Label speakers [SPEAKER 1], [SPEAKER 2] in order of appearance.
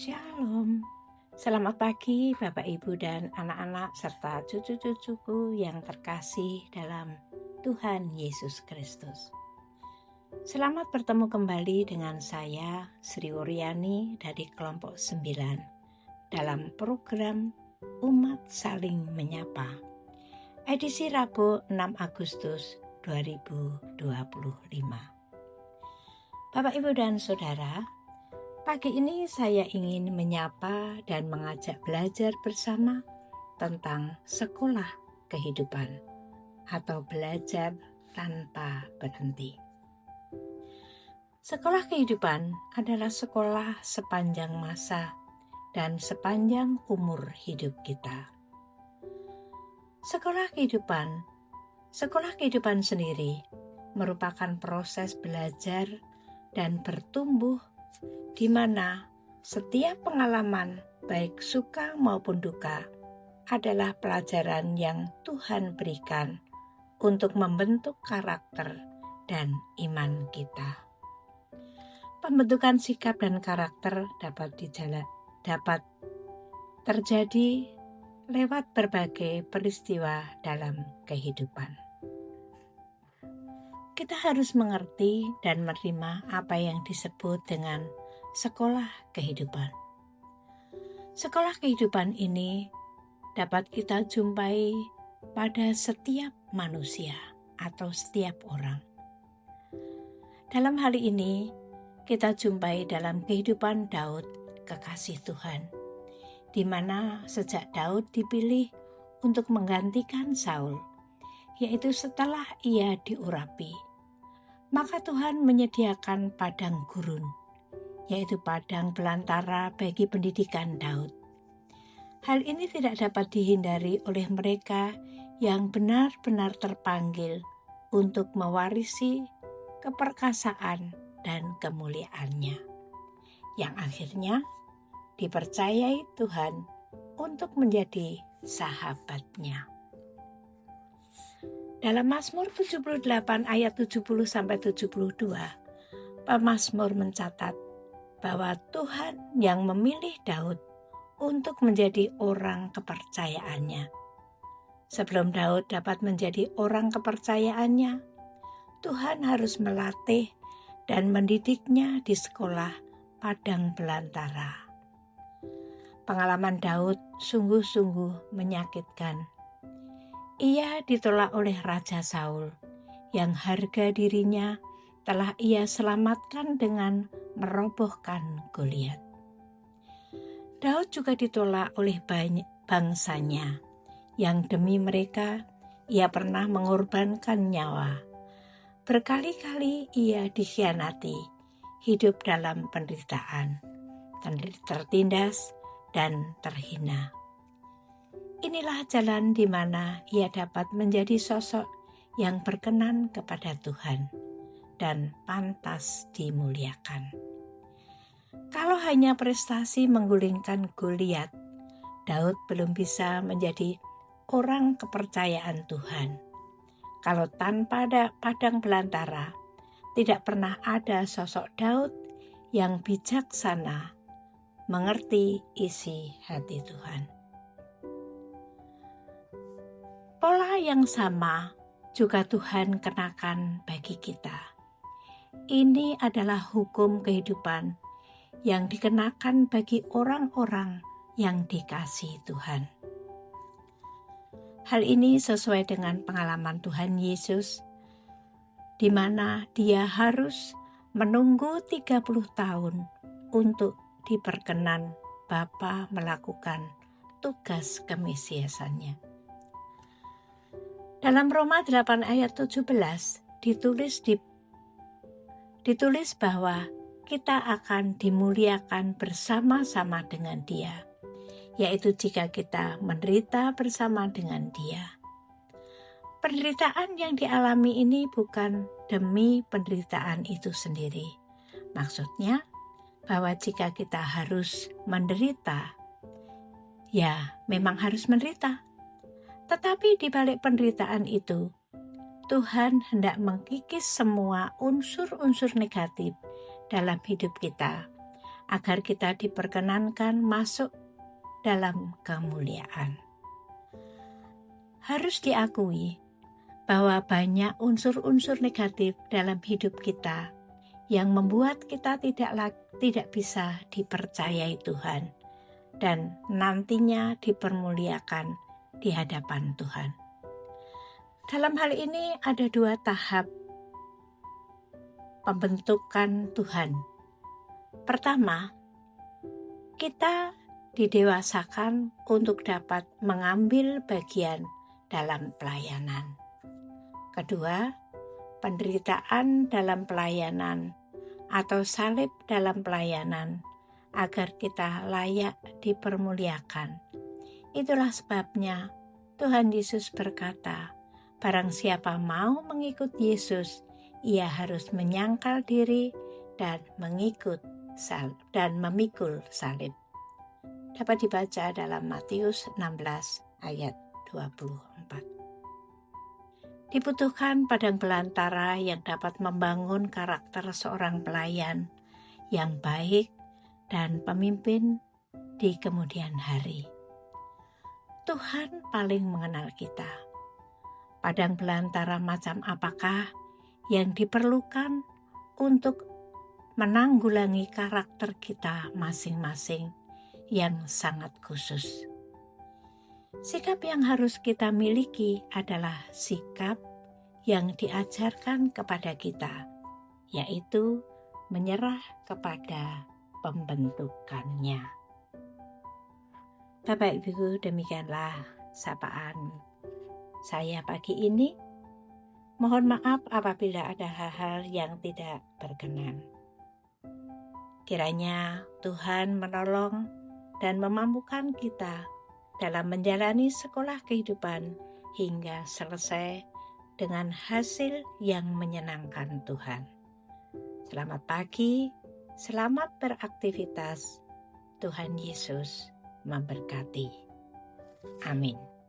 [SPEAKER 1] Shalom. Selamat pagi Bapak Ibu dan anak-anak serta cucu-cucuku yang terkasih dalam Tuhan Yesus Kristus. Selamat bertemu kembali dengan saya Sri Wuryani dari kelompok 9 dalam program Umat Saling Menyapa. Edisi Rabu 6 Agustus 2025. Bapak Ibu dan Saudara, pagi ini saya ingin menyapa dan mengajak belajar bersama tentang sekolah kehidupan atau belajar tanpa berhenti. Sekolah kehidupan adalah sekolah sepanjang masa dan sepanjang umur hidup kita. Sekolah kehidupan sendiri merupakan proses belajar dan bertumbuh di mana setiap pengalaman baik suka maupun duka adalah pelajaran yang Tuhan berikan untuk membentuk karakter dan iman kita. Pembentukan sikap dan karakter dapat terjadi lewat berbagai peristiwa dalam kehidupan. Kita harus mengerti dan menerima apa yang disebut dengan sekolah kehidupan. Sekolah kehidupan ini dapat kita jumpai pada setiap manusia atau setiap orang. Dalam hal ini, kita jumpai dalam kehidupan Daud, kekasih Tuhan, di mana sejak Daud dipilih untuk menggantikan Saul, yaitu setelah ia diurapi, maka Tuhan menyediakan padang gurun, yaitu padang belantara bagi pendidikan Daud. Hal ini tidak dapat dihindari oleh mereka yang benar-benar terpanggil untuk mewarisi keperkasaan dan kemuliaannya, yang akhirnya dipercayai Tuhan untuk menjadi sahabatnya. Dalam Mazmur 78 ayat 70-72, pemazmur mencatat bahwa Tuhan yang memilih Daud untuk menjadi orang kepercayaannya. Sebelum Daud dapat menjadi orang kepercayaannya, Tuhan harus melatih dan mendidiknya di sekolah padang belantara. Pengalaman Daud sungguh-sungguh menyakitkan. Ia ditolak oleh Raja Saul, yang harga dirinya telah ia selamatkan dengan merobohkan Goliat. Daud juga ditolak oleh bangsanya, yang demi mereka ia pernah mengorbankan nyawa. Berkali-kali ia dikhianati, hidup dalam penderitaan, tertindas dan terhina. Inilah jalan di mana ia dapat menjadi sosok yang berkenan kepada Tuhan dan pantas dimuliakan. Kalau hanya prestasi menggulingkan Goliat, Daud belum bisa menjadi orang kepercayaan Tuhan. Kalau tanpa ada padang belantara, tidak pernah ada sosok Daud yang bijaksana, mengerti isi hati Tuhan. Pola yang sama juga Tuhan kenakan bagi kita. Ini adalah hukum kehidupan yang dikenakan bagi orang-orang yang dikasihi Tuhan. Hal ini sesuai dengan pengalaman Tuhan Yesus, di mana Dia harus menunggu 30 tahun untuk diperkenan Bapa melakukan tugas kemesiasannya. Dalam Roma 8 ayat 17 ditulis bahwa kita akan dimuliakan bersama-sama dengan Dia, yaitu jika kita menderita bersama dengan Dia. Penderitaan yang dialami ini bukan demi penderitaan itu sendiri. Maksudnya bahwa jika kita harus menderita, ya memang harus menderita. Tetapi di balik penderitaan itu, Tuhan hendak mengkikis semua unsur-unsur negatif dalam hidup kita, agar kita diperkenankan masuk dalam kemuliaan. Harus diakui bahwa banyak unsur-unsur negatif dalam hidup kita yang membuat kita tidak bisa dipercayai Tuhan dan nantinya dipermuliakan di hadapan Tuhan. Dalam hal ini ada 2 tahap pembentukan Tuhan. Pertama, kita didewasakan untuk dapat mengambil bagian dalam pelayanan. Kedua, penderitaan dalam pelayanan atau salib dalam pelayanan agar kita layak dipermuliakan. Itulah sebabnya Tuhan Yesus berkata, barang siapa mau mengikut Yesus, ia harus menyangkal diri dan memikul salib. Dapat dibaca dalam Matius 16 ayat 24. Dibutuhkan padang belantara yang dapat membangun karakter seorang pelayan yang baik dan pemimpin di kemudian hari. Tuhan paling mengenal kita. Padang belantara macam apakah yang diperlukan untuk menanggulangi karakter kita masing-masing yang sangat khusus. Sikap yang harus kita miliki adalah sikap yang diajarkan kepada kita, yaitu menyerah kepada pembentukannya. Bapak Ibu, demikianlah sapaan saya pagi ini. Mohon maaf apabila ada hal-hal yang tidak berkenan. Kiranya Tuhan menolong dan memampukan kita dalam menjalani sekolah kehidupan hingga selesai dengan hasil yang menyenangkan Tuhan. Selamat pagi, selamat beraktivitas. Tuhan Yesus memberkati. Amin.